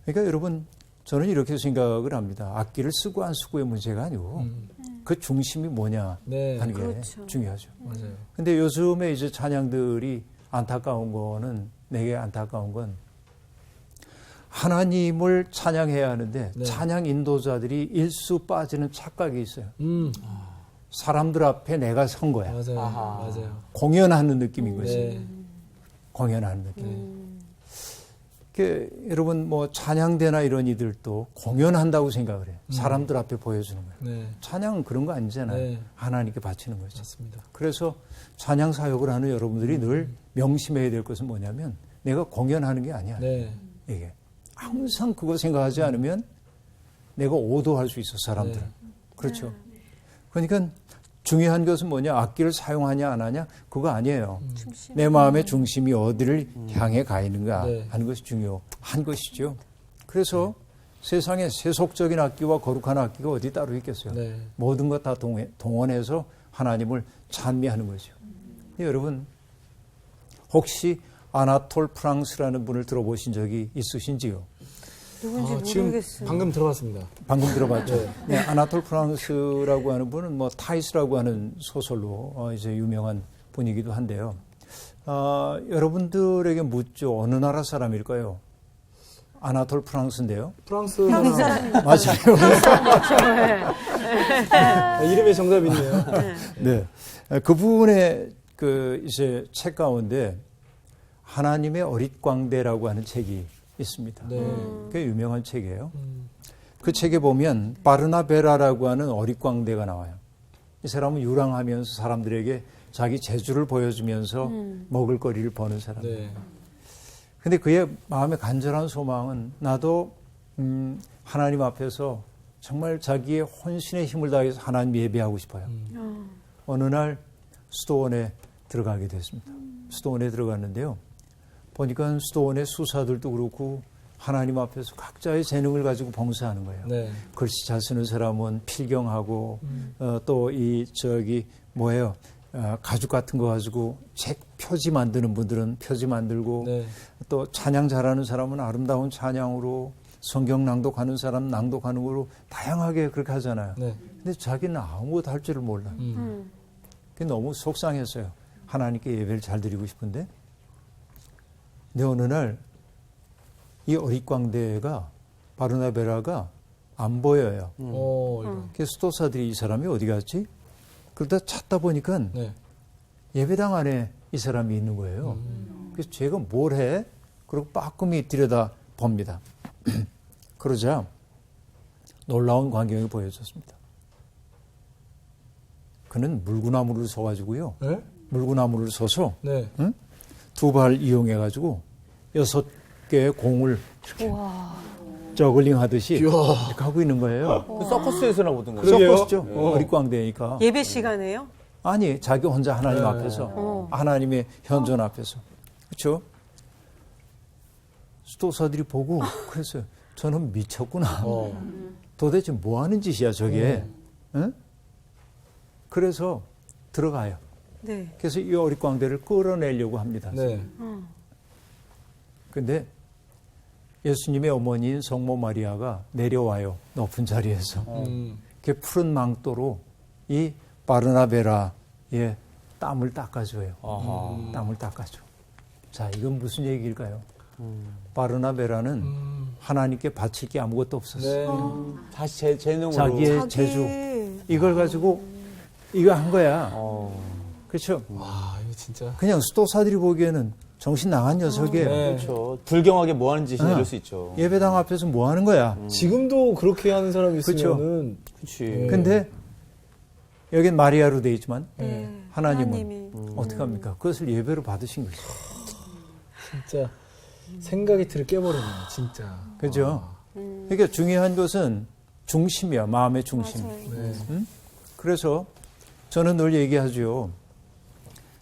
S1: 그러니까 여러분 저는 이렇게 생각을 합니다. 악기를 쓰고 안 쓰고의 문제가 아니고 그 중심이 뭐냐 하는 게 중요하죠.
S4: 맞아요.
S1: 근데 요즘에 이제 찬양들이 안타까운 거는 내게 안타까운 건 하나님을 찬양해야 하는데 찬양 인도자들이 일수 빠지는 착각이 있어요. 사람들 앞에 내가 선 거야.
S4: 맞아요.
S1: 공연하는 느낌인 거지. 공연하는 느낌. 여러분 뭐 찬양대나 이런 이들도 공연한다고 생각을 해요. 사람들 앞에 보여주는 거예요. 찬양은 그런 거 아니잖아요. 하나님께 바치는 거죠.
S4: 맞습니다.
S1: 그래서 찬양 사역을 하는 여러분들이 늘 명심해야 될 것은 뭐냐면 내가 공연하는 게 아니야. 이게 항상 그거 생각하지 않으면 내가 오도할 수 있어 사람들은. 그렇죠. 그러니까 중요한 것은 뭐냐? 악기를 사용하냐 안 하냐? 그거 아니에요. 내 마음의 중심이 어디를 향해 가 있는가 하는 것이 중요한 것이죠. 그래서 세상에 세속적인 악기와 거룩한 악기가 어디 따로 있겠어요. 모든 것 다 동원해서 하나님을 찬미하는 거죠. 여러분 혹시 아나톨 프랑스라는 분을 들어보신 적이 있으신지요?
S5: 누군지 모르겠어요.
S4: 지금 방금 들어봤습니다.
S1: 방금 들어봤죠. 네, 아나톨 프랑스라고 하는 분은 뭐 타이스라고 하는 소설로 이제 유명한 분이기도 한데요. 여러분들에게 묻죠. 어느 나라 사람일까요? 아나톨 프랑스인데요.
S4: 프랑스
S5: 사람.
S1: 맞아요.
S4: 이름에 정답이 있네요.
S1: 네, 그분의 그 이제 책 가운데 하나님의 어릿광대라고 하는 책이 있습니다. 꽤 유명한 책이에요. 그 책에 보면 바르나베라라고 하는 어릿광대가 나와요. 이 사람은 유랑하면서 사람들에게 자기 재주를 보여주면서 먹을거리를 버는 사람. 근데 그의 마음의 간절한 소망은 나도 하나님 앞에서 정말 자기의 혼신의 힘을 다해서 하나님 예배하고 싶어요. 어느 날 수도원에 들어가게 됐습니다. 수도원에 들어갔는데요. 보니까 수도원의 수사들도 그렇고 하나님 앞에서 각자의 재능을 가지고 봉사하는 거예요. 글씨 잘 쓰는 사람은 필경하고 또 가죽 같은 거 가지고 책 표지 만드는 분들은 표지 만들고 또 찬양 잘하는 사람은 아름다운 찬양으로 성경 낭독하는 사람 낭독하는 거로 다양하게 그렇게 하잖아요.
S4: 네.
S1: 근데 자기는 아무것도 할 줄을 몰라. 그게 너무 속상했어요. 하나님께 예배를 잘 드리고 싶은데. 근데 어느 날 이 어릿광대가 바르나베라가 안 보여요.
S4: 이런.
S1: 그래서 수도사들이 이 사람이 어디 갔지? 그러다 찾다 보니까
S4: 네.
S1: 예배당 안에 이 사람이 있는 거예요. 그래서 제가 뭘 해? 그리고 빠끔히 들여다 봅니다. 그러자 놀라운 광경이 보여졌습니다. 그는 물구나무를 서가지고요.
S4: 네?
S1: 물구나무를 서서
S4: 네.
S1: 두 발 이용해가지고 6개의 공을 이렇게 저글링 하듯이 이렇게 하고 있는 거예요.
S3: 그 서커스에서나 보던 거죠.
S4: 그러게요.
S1: 서커스죠. 어릿광대니까.
S5: 예배 시간에요?
S1: 아니, 자기 혼자 하나님
S4: 네.
S1: 앞에서, 하나님의 현존 앞에서. 그렇죠? 수도사들이 보고 그랬어요. 저는 미쳤구나. 도대체 뭐 하는 짓이야, 저게. 응? 그래서 들어가요.
S5: 네.
S1: 그래서 이 어릿광대를 끌어내려고 합니다.
S4: 네.
S1: 근데 예수님의 어머니인 성모 마리아가 내려와요. 높은 자리에서. 그 푸른 망토로 이 바르나베라의 땀을 닦아줘요. 땀을 닦아줘. 자, 이건 무슨 얘기일까요? 바르나베라는 하나님께 바칠 게 아무것도 없었어요.
S4: 네.
S3: 다시 재능으로.
S1: 자기의 재주. 이걸 가지고 이거 한 거야. 그렇죠?
S4: 와, 이거 진짜.
S1: 그냥 수도사들이 보기에는 정신 나간 녀석이에요.
S4: 네.
S3: 그렇죠. 불경하게 뭐 하는 짓이냐 이럴 수 있죠.
S1: 예배당 앞에서 뭐 하는 거야?
S4: 지금도 그렇게 하는 사람이 있으면은.
S3: 그렇지.
S1: 근데 여긴 마리아로 돼 있지만
S5: 네.
S1: 하나님은
S5: 하나님이.
S1: 어떻게 합니까? 그것을 예배로 받으신 거죠.
S4: 진짜 생각이 들을 깨버리네요, 진짜.
S1: 그죠? 그러니까 중요한 것은 중심이야, 마음의 중심.
S4: 네.
S1: 그래서 저는 늘 얘기하죠.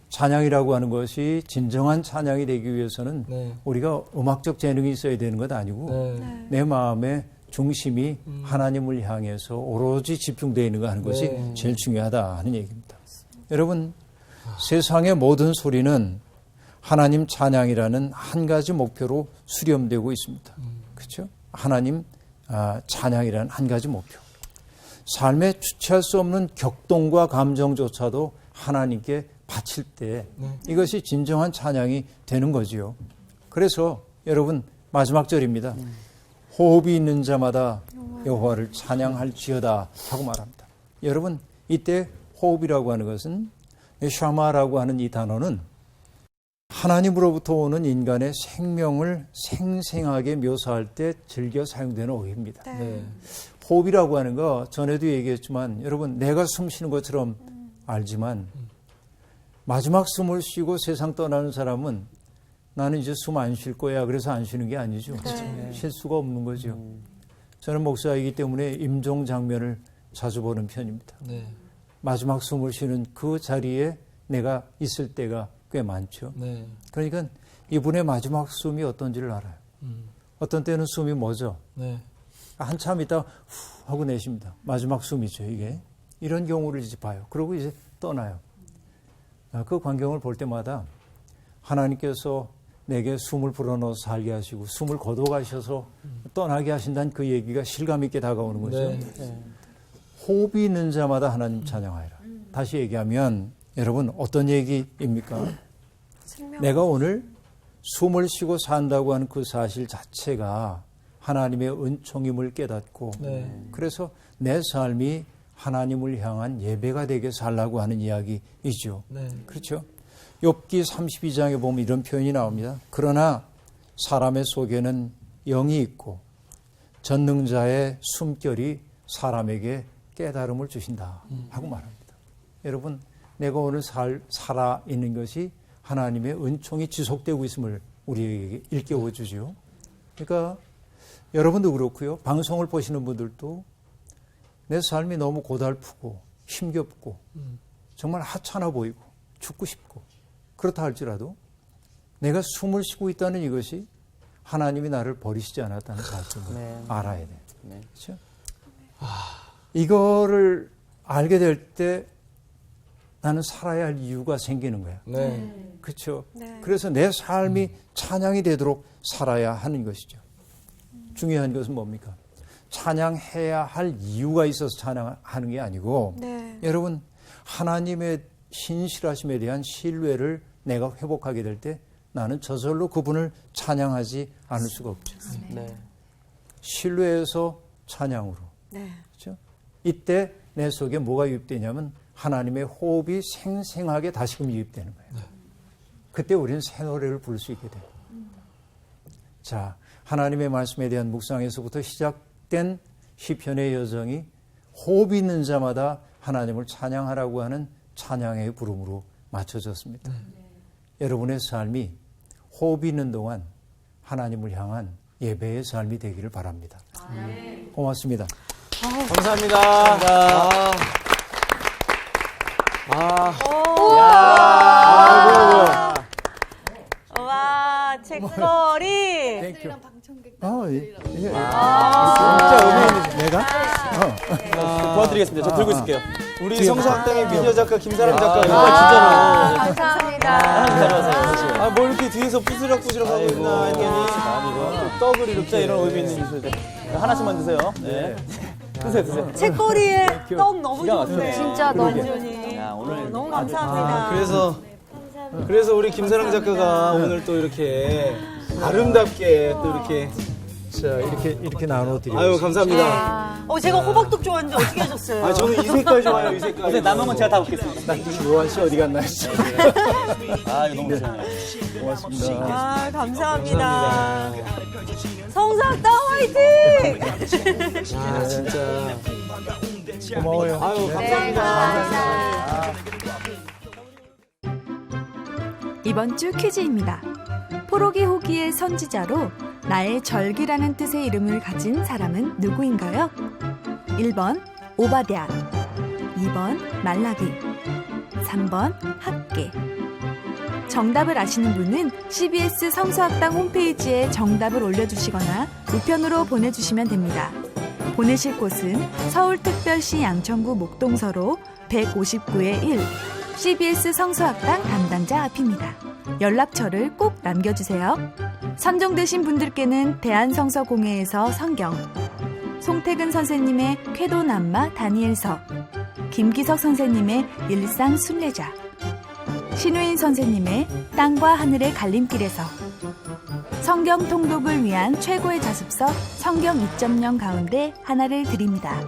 S1: 찬양이라고 하는 것이 진정한 찬양이 되기 위해서는
S4: 네.
S1: 우리가 음악적 재능이 있어야 되는 것 아니고
S4: 네.
S1: 내 마음의 중심이 하나님을 향해서 오로지 집중되어 있는 거 하는 것이
S4: 네.
S1: 제일 중요하다 하는 얘기입니다. 여러분, 세상의 모든 소리는 하나님 찬양이라는 한 가지 목표로 수렴되고 있습니다. 그렇죠? 하나님 찬양이라는 한 가지 목표. 삶에 주체할 수 없는 격동과 감정조차도 하나님께 바칠 때 이것이 진정한 찬양이 되는 거지요. 그래서 여러분 마지막 절입니다. 호흡이 있는 자마다 여호와를 찬양할지어다 하고 말합니다. 여러분 이때 호흡이라고 하는 것은 샤마라고 하는 이 단어는 하나님으로부터 오는 인간의 생명을 생생하게 묘사할 때 즐겨 사용되는 어휘입니다.
S4: 네.
S1: 호흡이라고 하는 거 전에도 얘기했지만 여러분 내가 숨 쉬는 것처럼 알지만 마지막 숨을 쉬고 세상 떠나는 사람은 나는 이제 숨 안 쉴 거야 그래서 안 쉬는 게 아니죠. 쉴 수가 없는 거죠. 저는 목사이기 때문에 임종 장면을 자주 보는 편입니다.
S4: 네.
S1: 마지막 숨을 쉬는 그 자리에 내가 있을 때가 꽤 많죠.
S4: 네.
S1: 그러니까 이분의 마지막 숨이 어떤지를 알아요. 어떤 때는 숨이 멎어.
S4: 네.
S1: 한참 있다 후 하고 내쉽니다. 마지막 숨이죠, 이게. 이런 경우를 이제 봐요. 그러고 이제 떠나요. 그 광경을 볼 때마다 하나님께서 내게 숨을 불어넣어서 살게 하시고 숨을 거둬가셔서 떠나게 하신다는 그 얘기가 실감 있게 다가오는 거죠.
S4: 네.
S1: 호흡이 있는 자마다 하나님 찬양하리라. 다시 얘기하면 여러분 어떤 얘기입니까? 내가 오늘 숨을 쉬고 산다고 하는 그 사실 자체가 하나님의 은총임을 깨닫고 그래서 내 삶이 하나님을 향한 예배가 되게 살라고 하는 이야기이죠.
S4: 네.
S1: 그렇죠? 욥기 32장에 보면 이런 표현이 나옵니다. 그러나 사람의 속에는 영이 있고 전능자의 숨결이 사람에게 깨달음을 주신다 하고 말합니다. 여러분 내가 오늘 살아있는 것이 하나님의 은총이 지속되고 있음을 우리에게 일깨워 주죠. 그러니까 여러분도 그렇고요. 방송을 보시는 분들도 내 삶이 너무 고달프고 힘겹고 정말 하찮아 보이고 죽고 싶고 그렇다 할지라도 내가 숨을 쉬고 있다는 이것이 하나님이 나를 버리시지 않았다는 사실을 알아야 돼요. 그렇죠? 이거를 알게 될 때 나는 살아야 할 이유가 생기는 거야.
S4: 네.
S1: 그렇죠?
S5: 네.
S1: 그래서 내 삶이 찬양이 되도록 살아야 하는 것이죠. 중요한 것은 뭡니까? 찬양해야 할 이유가 있어서 찬양하는 게 아니고
S5: 네.
S1: 여러분 하나님의 신실하심에 대한 신뢰를 내가 회복하게 될 때 나는 저절로 그분을 찬양하지 않을 수가 없죠.
S3: 네.
S1: 신뢰에서 찬양으로.
S5: 네.
S1: 그렇죠? 이때 내 속에 뭐가 유입되냐면 하나님의 호흡이 생생하게 다시금 유입되는 거예요. 그때 우리는 새 노래를 부를 수 있게 돼요. 자, 하나님의 말씀에 대한 묵상에서부터 시작된 시편의 여정이 호흡이 있는 자마다 하나님을 찬양하라고 하는 찬양의 부름으로 맞춰졌습니다. 여러분의 삶이 호흡이 있는 동안 하나님을 향한 예배의 삶이 되기를 바랍니다. 고맙습니다.
S4: 감사합니다.
S5: 와, 책거리.
S1: 땡큐. 진짜 의미 있는 내가?
S3: 도와드리겠습니다. 저 들고 있을게요.
S4: 우리 성서학당의 미디어 작가 김사람 작가.
S2: 감사합니다.
S3: 잘하세요.
S4: 뭐 이렇게 뒤에서 부스럭부스럭 하고 있나 했더니 떡을 이렇게
S3: 진짜 이런 의미 있는 기술. 하나씩만 드세요. 네. 드세요.
S5: 책거리에 떡 너무
S3: 기가 막혀요.
S5: 좋네.
S2: 진짜 너무
S3: 야, 오늘
S5: 너무 감사합니다.
S4: 그래서 우리 김사랑 작가가 오늘 또 이렇게 아름답게 또 이렇게
S1: 자, 이렇게 나눠드려요.
S4: 아유 감사합니다.
S5: 제가 호박떡 좋아하는데 어떻게 하셨어요?
S4: 아 저는 이 색깔 좋아요. 이 색깔.
S3: 선생님 남은 건 제가 다 먹겠습니다.
S1: 요한 씨 어디 갔나 했죠.
S3: 아, 이거 너무 좋아요.
S1: 고맙습니다.
S5: 아, 감사합니다. 성사학당 화이팅!
S4: 아 진짜.
S1: 고마워요.
S4: 아유 감사합니다.
S6: 이번 주 퀴즈입니다. 포로기 호기의 선지자로 나의 절기라는 뜻의 이름을 가진 사람은 누구인가요? 1번 오바댜, 2번 말라기, 3번 학계. 정답을 아시는 분은 CBS 성서학당 홈페이지에 정답을 올려주시거나 우편으로 보내주시면 됩니다. 보내실 곳은 서울특별시 양천구 목동서로 159-1 CBS 성서학당 담당자 앞입니다. 연락처를 꼭 남겨주세요. 선정되신 분들께는 대한성서공회에서 성경, 송태근 선생님의 쾌도남마 다니엘서, 김기석 선생님의 일상 순례자, 신우인 선생님의 땅과 하늘의 갈림길에서 성경 통독을 위한 최고의 자습서 성경 2.0 가운데 하나를 드립니다.